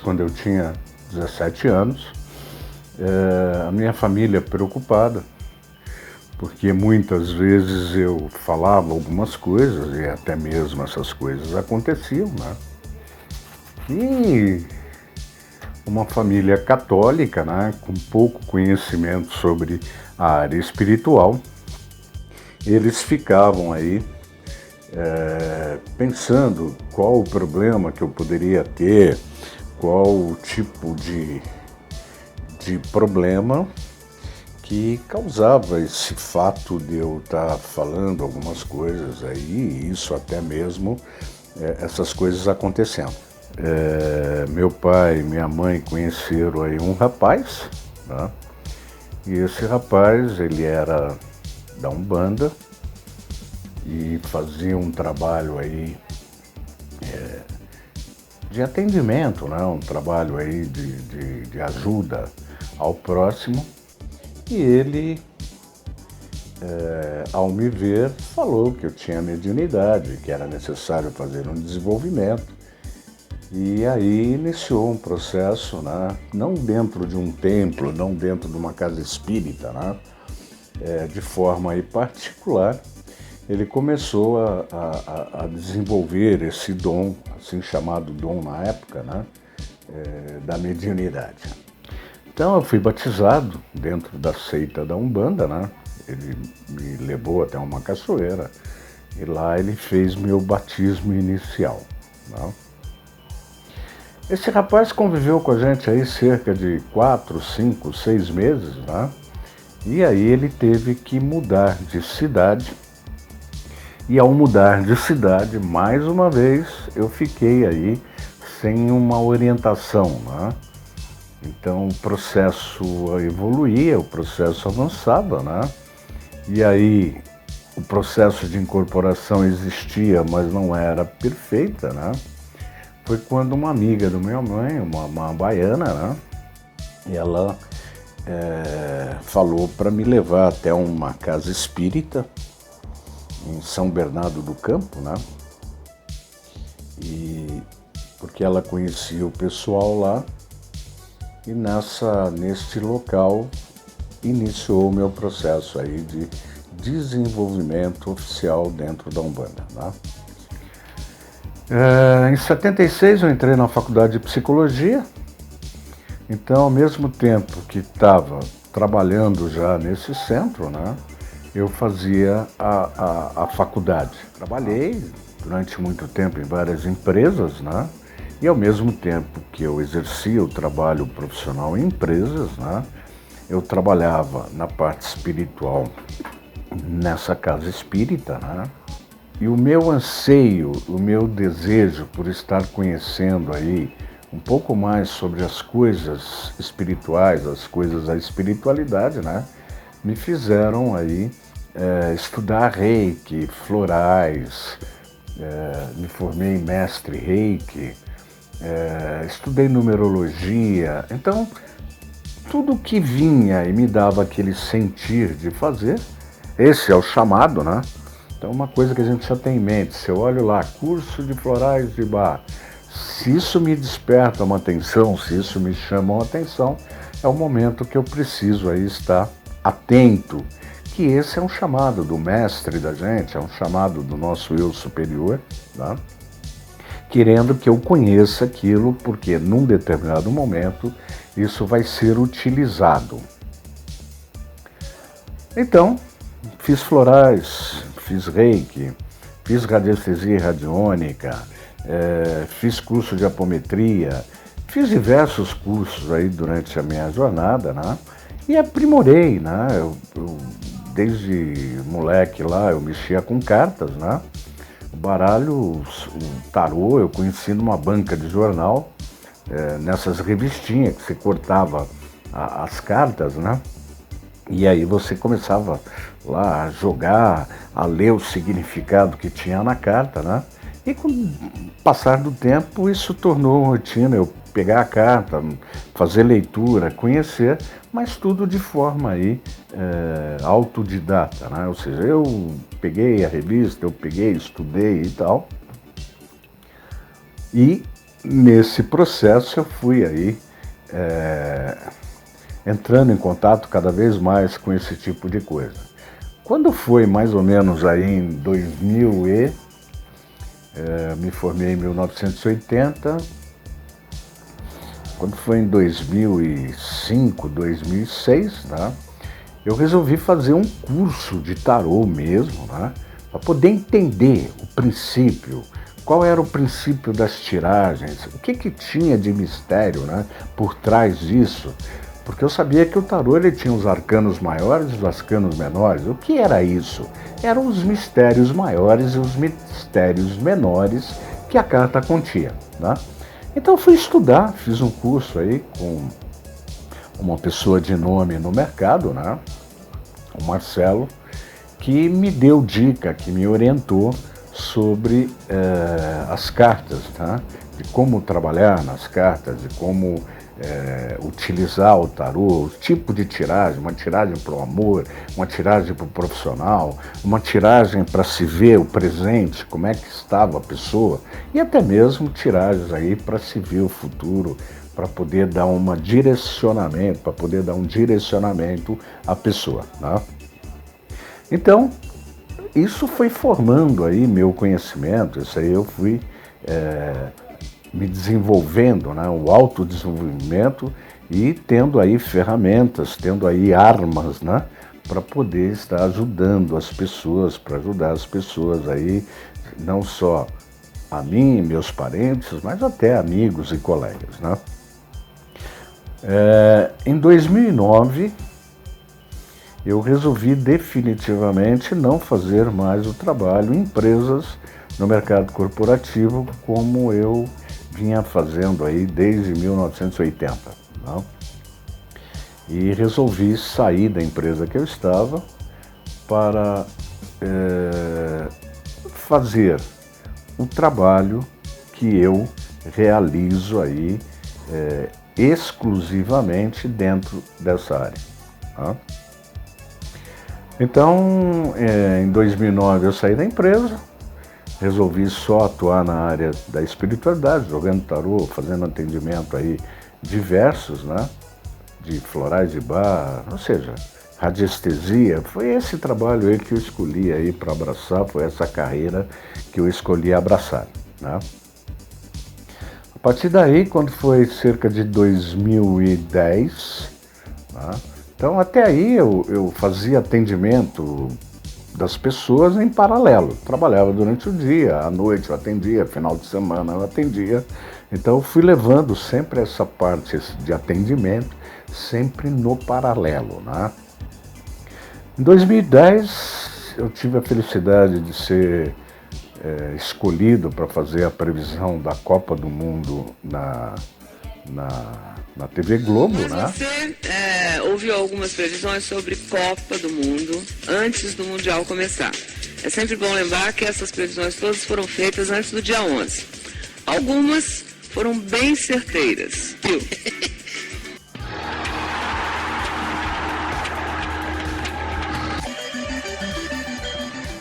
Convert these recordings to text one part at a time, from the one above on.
Quando eu tinha 17 anos, a minha família preocupada, porque muitas vezes eu falava algumas coisas e até mesmo essas coisas aconteciam, né? E uma família católica, né, com pouco conhecimento sobre a área espiritual, eles ficavam aí pensando qual o problema que eu poderia ter, qual o tipo de problema que causava esse fato de eu estar falando algumas coisas aí, e isso até mesmo essas coisas acontecendo. Meu pai e minha mãe conheceram aí um rapaz, né? E esse rapaz, ele era da Umbanda e fazia um trabalho aí de atendimento, né? Um trabalho aí de ajuda ao próximo. E ele, ao me ver, falou que eu tinha mediunidade, que era necessário fazer um desenvolvimento. E aí iniciou um processo, né? Não dentro de um templo, não dentro de uma casa espírita, né? De forma aí particular, ele começou a desenvolver esse dom, assim chamado dom na época, né? Da mediunidade. Então eu fui batizado dentro da seita da Umbanda, né? Ele me levou até uma cachoeira e lá ele fez meu batismo inicial, né? Esse rapaz conviveu com a gente aí cerca de 4, 5, 6 meses, né? E aí ele teve que mudar de cidade. E ao mudar de cidade, mais uma vez, eu fiquei aí sem uma orientação, né? Então o processo evoluía, o processo avançava, né? E aí o processo de incorporação existia, mas não era perfeita, né? Foi quando uma amiga da minha mãe, uma baiana, né? Ela falou para me levar até uma casa espírita em São Bernardo do Campo, né? E porque ela conhecia o pessoal lá. E neste local iniciou o meu processo aí de desenvolvimento oficial dentro da Umbanda, né? Em 76 eu entrei na faculdade de psicologia, então ao mesmo tempo que estava trabalhando já nesse centro, né, eu fazia a faculdade. Trabalhei durante muito tempo em várias empresas, né? E ao mesmo tempo que eu exercia o trabalho profissional em empresas, né, eu trabalhava na parte espiritual nessa casa espírita, né? E o meu anseio, o meu desejo por estar conhecendo aí um pouco mais sobre as coisas espirituais, as coisas da espiritualidade, né, me fizeram aí estudar reiki, florais, me formei mestre reiki, estudei numerologia. Então, tudo que vinha e me dava aquele sentir de fazer, esse é o chamado, né? Então, uma coisa que a gente já tem em mente, se eu olho lá, curso de florais de Bach, se isso me desperta uma atenção, se isso me chama uma atenção, é o momento que eu preciso aí estar atento, que esse é um chamado do mestre da gente, é um chamado do nosso eu superior, tá? Querendo que eu conheça aquilo, porque num determinado momento isso vai ser utilizado. Então, fiz florais, fiz reiki, fiz radiestesia radiônica, fiz curso de apometria, fiz diversos cursos aí durante a minha jornada, né? E aprimorei, né? Desde moleque lá eu mexia com cartas, né? O baralho, o tarô, eu conheci numa banca de jornal, nessas revistinhas que você cortava as cartas, né? E aí você começava lá a jogar, a ler o significado que tinha na carta, né? E com o passar do tempo isso tornou rotina, eu pegar a carta, fazer leitura, conhecer, mas tudo de forma aí autodidata, né? Ou seja, eu peguei a revista, eu peguei, estudei e tal. E nesse processo eu fui aí entrando em contato cada vez mais com esse tipo de coisa. Quando foi mais ou menos aí em 2000 me formei em 1980, quando foi em 2005, 2006, né, eu resolvi fazer um curso de tarô mesmo, né, para poder entender o princípio, qual era o princípio das tiragens, o que tinha de mistério, né, por trás disso, porque eu sabia que o tarô ele tinha os arcanos maiores e os arcanos menores. O que era isso? Eram os mistérios maiores e os mistérios menores que a carta continha, né? Então eu fui estudar, fiz um curso aí com uma pessoa de nome no mercado, né? O Marcelo, que me deu dica, que me orientou sobre as cartas, tá? De como trabalhar nas cartas, de como utilizar o tarô, o tipo de tiragem, uma tiragem para o amor, uma tiragem para o profissional, uma tiragem para se ver o presente, como é que estava a pessoa, e até mesmo tiragens aí para se ver o futuro, para poder dar um direcionamento, à pessoa, né? Então, isso foi formando aí meu conhecimento, isso aí eu fui me desenvolvendo, né, o autodesenvolvimento e tendo aí ferramentas, tendo aí armas, né, para poder estar ajudando as pessoas, para ajudar as pessoas aí, não só a mim e meus parentes, mas até amigos e colegas, né. Em 2009, eu resolvi definitivamente não fazer mais o trabalho em empresas no mercado corporativo como eu vinha fazendo aí desde 1980. Não? E resolvi sair da empresa que eu estava para fazer o trabalho que eu realizo aí exclusivamente dentro dessa área. Tá? Então, em 2009 eu saí da empresa, resolvi só atuar na área da espiritualidade, jogando tarô, fazendo atendimento aí diversos, né? De florais de bar, ou seja, radiestesia. Foi esse trabalho aí que eu escolhi aí para abraçar, foi essa carreira que eu escolhi abraçar, né? A partir daí, quando foi cerca de 2010, né? Então até aí eu fazia atendimento das pessoas em paralelo. Trabalhava durante o dia, à noite eu atendia, final de semana eu atendia. Então eu fui levando sempre essa parte de atendimento, sempre no paralelo, né? Em 2010 eu tive a felicidade de ser escolhido para fazer a previsão da Copa do Mundo na TV Globo, Mas né? você ouviu algumas previsões sobre Copa do Mundo antes do Mundial começar. É sempre bom lembrar que essas previsões todas foram feitas antes do dia 11. Algumas foram bem certeiras, viu?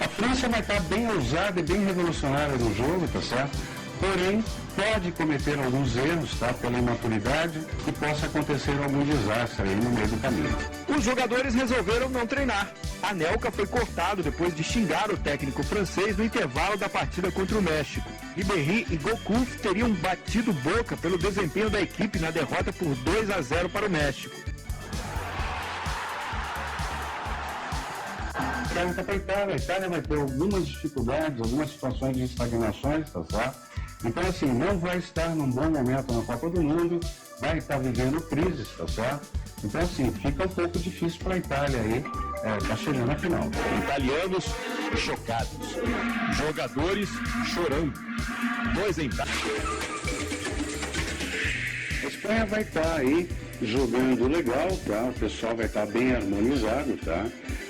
A França vai estar bem ousada e bem revolucionária no jogo, tá certo? Porém, pode cometer alguns erros, tá? Pela imaturidade e possa acontecer algum desastre aí no meio do caminho. Os jogadores resolveram não treinar. Anelka foi cortado depois de xingar o técnico francês no intervalo da partida contra o México. Ribéry e Gourcuff teriam batido boca pelo desempenho da equipe na derrota por 2-0 para o México. Para a Itália vai ter algumas dificuldades, algumas situações de estagnações, tá certo? Então, assim, não vai estar num bom momento na Copa do Mundo, vai estar vivendo crises, tá certo? Então, assim, fica um pouco difícil para a Itália aí, tá chegando à final. Italianos chocados, jogadores chorando. 2 empates. A Espanha vai estar aí jogando legal, tá? O pessoal vai estar bem harmonizado, tá?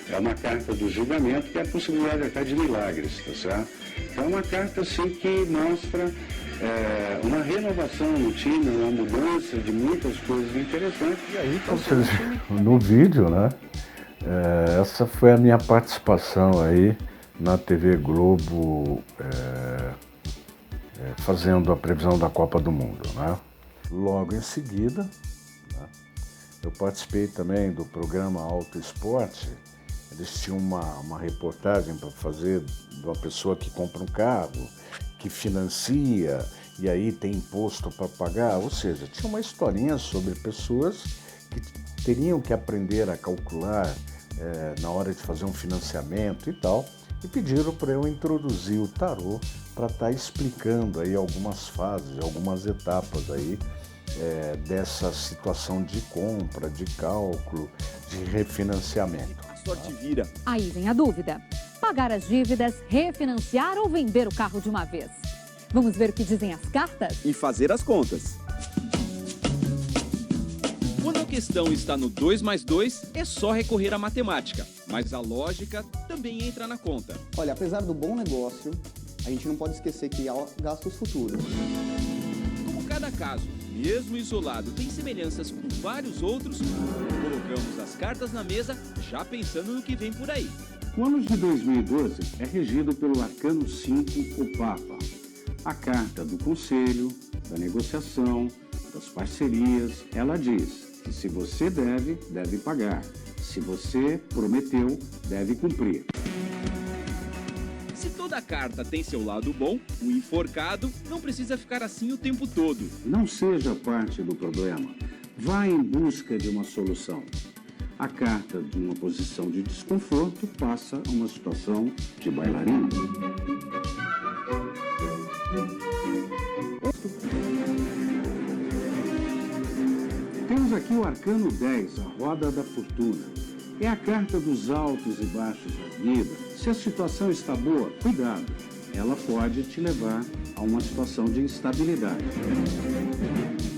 É uma carta do julgamento que é a possibilidade até de milagres, tá certo? Então é uma carta assim que mostra uma renovação no time, uma mudança de muitas coisas interessantes. E aí, então, no vídeo, né? Essa foi a minha participação aí na TV Globo fazendo a previsão da Copa do Mundo, né? Logo em seguida, né, eu participei também do programa Auto Esporte. Eles tinham uma reportagem para fazer de uma pessoa que compra um carro, que financia e aí tem imposto para pagar. Ou seja, tinha uma historinha sobre pessoas que teriam que aprender a calcular na hora de fazer um financiamento e tal. E pediram para eu introduzir o tarô para estar explicando aí algumas fases, algumas etapas aí dessa situação de compra, de cálculo, de refinanciamento. A sorte vira. Aí vem a dúvida: pagar as dívidas, refinanciar ou vender o carro de uma vez? Vamos ver o que dizem as cartas? E fazer as contas. Quando a questão está no 2 mais 2, é só recorrer à matemática. Mas a lógica também entra na conta. Olha, apesar do bom negócio, a gente não pode esquecer que há gastos futuros. Como cada caso, mesmo isolado, tem semelhanças com vários outros, colocamos as cartas na mesa já pensando no que vem por aí. O ano de 2012 é regido pelo Arcano 5, o Papa. A carta do conselho, da negociação, das parcerias. Ela diz que se você deve pagar. Se você prometeu, deve cumprir. Se toda carta tem seu lado bom, o enforcado não precisa ficar assim o tempo todo. Não seja parte do problema. Vá em busca de uma solução. A carta de uma posição de desconforto passa a uma situação de bailarino. Temos aqui o Arcano 10, a Roda da Fortuna. É a carta dos altos e baixos da vida. Se a situação está boa, cuidado. Ela pode te levar a uma situação de instabilidade.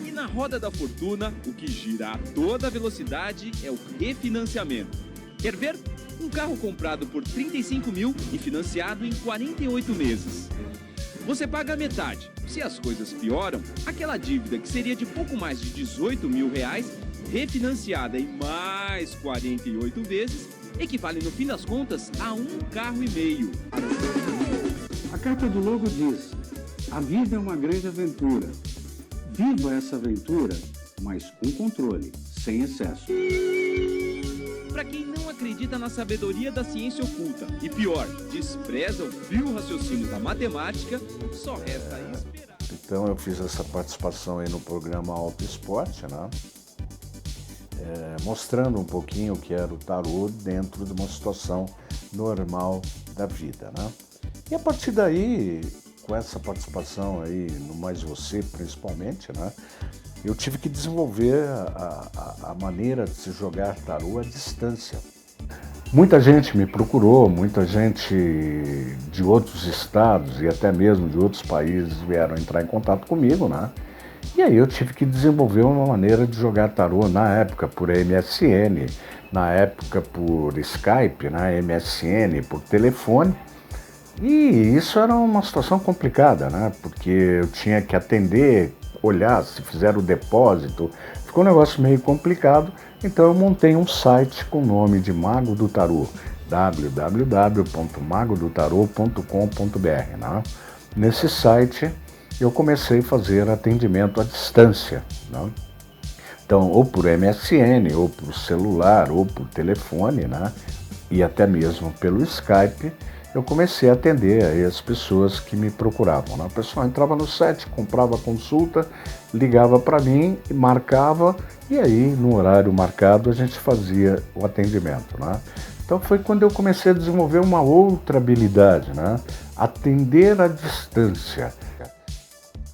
E na Roda da Fortuna, o que gira a toda velocidade é o refinanciamento. Quer ver? Um carro comprado por 35 mil e financiado em 48 meses. Você paga a metade. Se as coisas pioram, aquela dívida que seria de pouco mais de 18 mil reais, refinanciada em mais 48 vezes, equivale no fim das contas a um carro e meio. A carta do logo diz: a vida é uma grande aventura. Viva essa aventura, mas com controle, sem excesso. Para quem não acredita na sabedoria da ciência oculta e pior, despreza o frio raciocínio da matemática, só resta esperar. Então eu fiz essa participação aí no programa Auto Esporte, né? Mostrando um pouquinho o que era o tarô dentro de uma situação normal da vida, né? E a partir daí, com essa participação aí no Mais Você principalmente, né? Eu tive que desenvolver a maneira de se jogar tarô à distância. Muita gente me procurou, muita gente de outros estados e até mesmo de outros países vieram entrar em contato comigo, né? E aí eu tive que desenvolver uma maneira de jogar tarô na época por MSN, na época por Skype, né? MSN, por telefone. E isso era uma situação complicada, né? Porque eu tinha que atender, olhar se fizeram o depósito, ficou um negócio meio complicado, então eu montei um site com o nome de Mago do Tarô, www.magodotarô.com.br, né? Nesse site eu comecei a fazer atendimento à distância, né? Então, ou por MSN, ou por celular, ou por telefone, né? E até mesmo pelo Skype, eu comecei a atender aí as pessoas que me procuravam, né? A pessoa entrava no site, comprava a consulta, ligava para mim, marcava, e aí no horário marcado a gente fazia o atendimento, né? Então foi quando eu comecei a desenvolver uma outra habilidade, né? Atender à distância,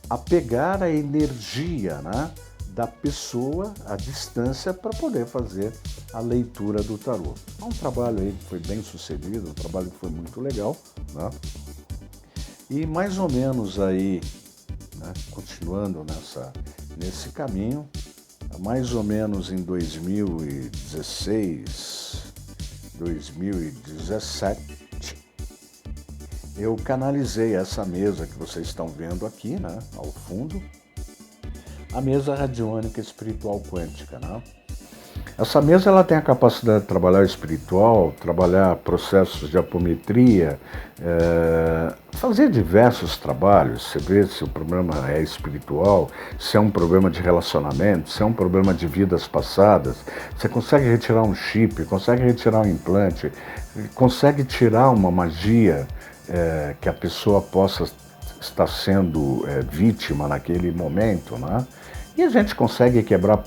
a pegar a energia, né, da pessoa à distância para poder fazer a leitura do tarô. É um trabalho aí que foi bem sucedido, um trabalho que foi muito legal, né? E mais ou menos aí, né, continuando nesse caminho, mais ou menos em 2016, 2017, eu canalizei essa mesa que vocês estão vendo aqui, né, ao fundo, a mesa radiônica espiritual quântica, né? Essa mesa ela tem a capacidade de trabalhar o espiritual, trabalhar processos de apometria, fazer diversos trabalhos. Você vê se o problema é espiritual, se é um problema de relacionamento, se é um problema de vidas passadas. Você consegue retirar um chip, consegue retirar um implante, consegue tirar uma magia que a pessoa possa estar sendo vítima naquele momento, né? E a gente consegue quebrar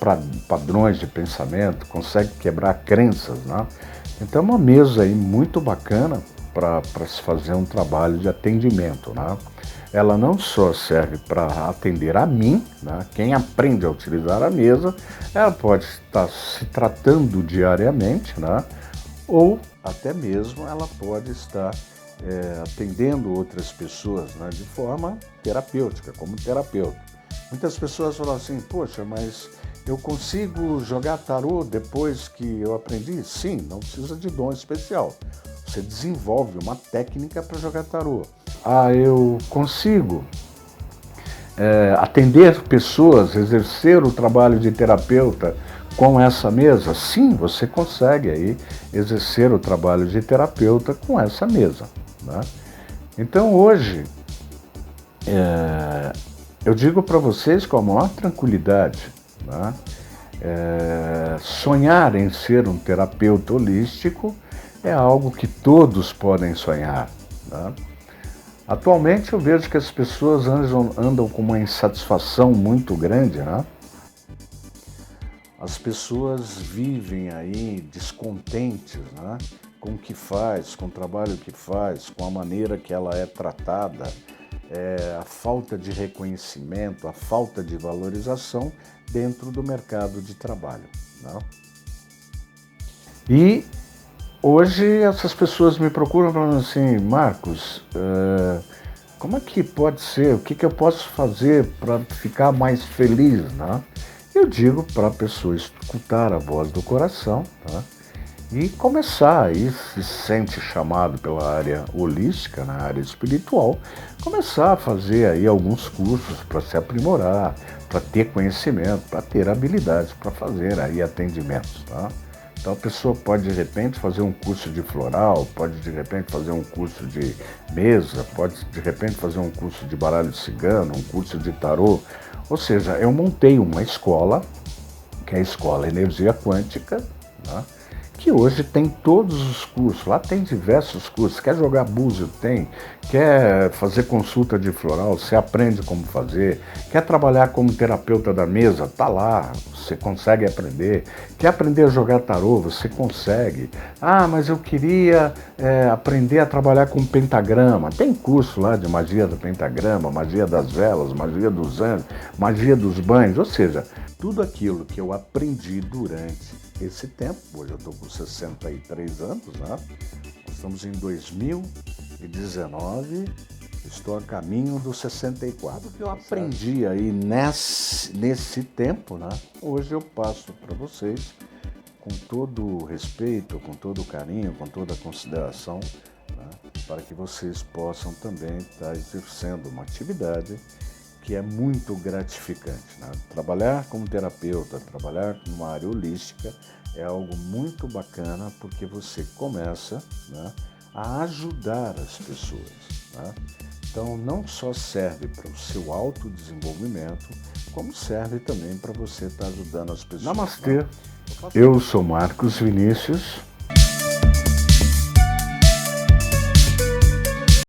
padrões de pensamento, consegue quebrar crenças, né? Então é uma mesa aí muito bacana para se fazer um trabalho de atendimento, né? Ela não só serve para atender a mim, né? Quem aprende a utilizar a mesa, ela pode estar se tratando diariamente, né? Ou até mesmo ela pode estar atendendo outras pessoas, né? De forma terapêutica, como terapeuta. Muitas pessoas falam assim, poxa, mas eu consigo jogar tarô depois que eu aprendi? Sim, não precisa de dom especial. Você desenvolve uma técnica para jogar tarô. Ah, eu consigo atender pessoas, exercer o trabalho de terapeuta com essa mesa? Sim, você consegue aí exercer o trabalho de terapeuta com essa mesa, né? Então hoje, eu digo para vocês com a maior tranquilidade, né? Sonhar em ser um terapeuta holístico é algo que todos podem sonhar, né? Atualmente eu vejo que as pessoas andam com uma insatisfação muito grande, né? As pessoas vivem aí descontentes, né? Com o que faz, com o trabalho que faz, com a maneira que ela é tratada, a falta de reconhecimento, a falta de valorização dentro do mercado de trabalho, né? E hoje essas pessoas me procuram falando assim, Marcos, como é que pode ser? O que eu posso fazer para ficar mais feliz, né? Eu digo para a pessoa escutar a voz do coração, né? E começar aí, se sente chamado pela área holística, na área espiritual, começar a fazer aí alguns cursos para se aprimorar, para ter conhecimento, para ter habilidades para fazer aí atendimentos, tá? Então a pessoa pode de repente fazer um curso de floral, pode de repente fazer um curso de mesa, pode de repente fazer um curso de baralho cigano, um curso de tarô. Ou seja, eu montei uma escola, que é a Escola Energia Quântica, né? Que hoje tem todos os cursos, lá tem diversos cursos. Quer jogar búzio? Tem. Quer fazer consulta de floral? Você aprende como fazer. Quer trabalhar como terapeuta da mesa? Tá lá, você consegue aprender. Quer aprender a jogar tarô? Você consegue. Ah, mas eu queria aprender a trabalhar com pentagrama. Tem curso lá de magia do pentagrama, magia das velas, magia dos anjos, magia dos banhos. Ou seja, tudo aquilo que eu aprendi durante esse tempo, hoje eu estou com 63 anos, né? Nós estamos em 2019, estou a caminho dos 64. O que eu aprendi aí nesse tempo, né? Hoje eu passo para vocês com todo o respeito, com todo o carinho, com toda a consideração, né? Para que vocês possam também estar exercendo uma atividade que é muito gratificante, né? Trabalhar como terapeuta, trabalhar numa área holística é algo muito bacana porque você começa, né, a ajudar as pessoas, né? Então não só serve para o seu autodesenvolvimento, como serve também para você estar ajudando as pessoas. Namastê, eu sou Marcos Vinícius.